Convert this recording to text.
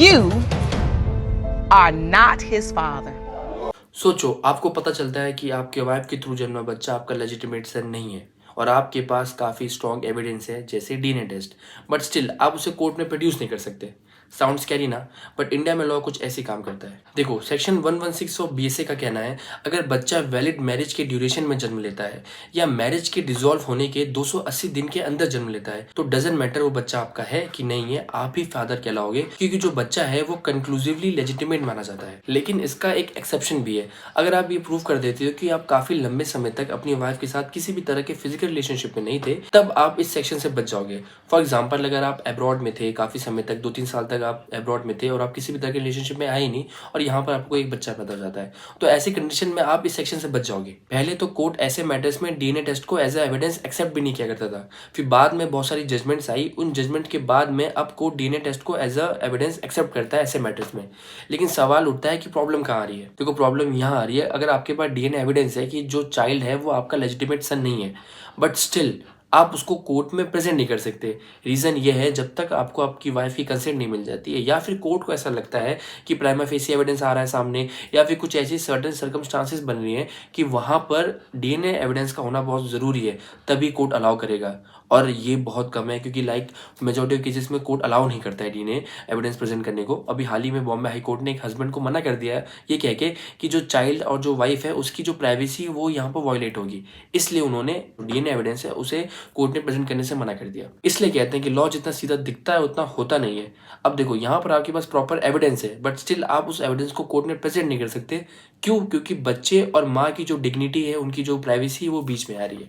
You are not his father. सोचो, आपको पता चलता है कि आपके वाइफ के थ्रू जन्मा बच्चा आपका लेजिटिमेट सन नहीं है और आपके पास काफ़ी स्ट्रॉन्ग एविडेंस है जैसे डीएनए टेस्ट, बट स्टिल आप उसे कोर्ट में प्रोड्यूस नहीं कर सकते। साउंड स्कैरी ना, बट इंडिया में लॉ कुछ ऐसे काम करता है। देखो, सेक्शन 116 ऑफ बीएसए का कहना है, अगर बच्चा वैलिड मैरिज के ड्यूरेशन में जन्म लेता है या मैरिज के डिसॉल्व होने के 280 दिन के अंदर जन्म लेता है तो डजंट मैटर वो बच्चा आपका है कि नहीं है, आप ही फादर कहलाओगे, क्योंकि जो बच्चा है वो कंक्लूसिवली लेजिटिमेट माना जाता है। लेकिन इसका एक एक्सेप्शन भी है। अगर आप ये प्रूव कर देते हो कि आप काफी लंबे समय तक अपनी वाइफ के साथ किसी भी तरह के फिजिकल रिलेशनशिप में नहीं थे, तब आप इस सेक्शन से बच जाओगे। फॉर एग्जाम्पल, अगर आप अब्रॉड में थे काफी समय तक, 2-3 साल तक आप अब्रॉड में थे और आप किसी भी तरह के रिलेशनशिप में आए ही नहीं और यहाँ पर आपको एक बच्चा पैदा हो जाता है, तो ऐसी कंडीशन में आप इस सेक्शन से बच जाओगे। पहले तो कोर्ट ऐसे मैटर्स में डीएनए टेस्ट को एज ए एविडेंस एक्सेप्ट भी नहीं किया करता था। फिर बाद में बहुत सारी जजमेंट्स आई, उन जजमेंट के बाद में अब कोर्ट डीएनए टेस्ट को एज अ एविडेंस एक्सेप्ट करता है ऐसे मैटर्स में। लेकिन सवाल उठता है कि प्रॉब्लम कहाँ आ रही है। देखो, प्रॉब्लम यहाँ आ रही है, अगर आपके पास डीएनए एविडेंस है कि जो चाइल्ड है वो आपका लेजिटिमेट सन नहीं है, बट स्टिल आप उसको कोर्ट में प्रेजेंट नहीं कर सकते। रीजन ये है, जब तक आपको आपकी वाइफ की कंसेंट नहीं मिल जाती है या फिर कोर्ट को ऐसा लगता है कि प्राइमा फेसी एविडेंस आ रहा है सामने, या फिर कुछ ऐसी सर्टेन सर्कमस्टांसेस बन रही हैं कि वहां पर डीएनए एविडेंस का होना बहुत जरूरी है, तभी कोर्ट अलाउ करेगा। और ये बहुत कम है, क्योंकि मेजोरिटी ऑफ केसेस में कोर्ट अलाउ नहीं करता है डीएनए एविडेंस प्रेजेंट करने को। अभी हाल ही में बॉम्बे हाई कोर्ट ने एक हस्बैंड को मना कर दिया है, ये कह के कि जो चाइल्ड और जो वाइफ है उसकी जो प्राइवेसी वो यहाँ पर वॉयलेट होगी, इसलिए उन्होंने डीएनए एविडेंस है उसे कोर्ट ने प्रेजेंट करने से मना कर दिया। इसलिए कहते हैं कि लॉ जितना सीधा दिखता है उतना होता नहीं है। अब देखो, यहाँ पर आपके पास प्रॉपर एविडेंस है, बट स्टिल आप उस एविडेंस को कोर्ट में प्रेजेंट नहीं कर सकते। क्यों? क्योंकि बच्चे और माँ की जो डिग्निटी है, उनकी जो प्राइवेसी है, वो बीच में आ रही है।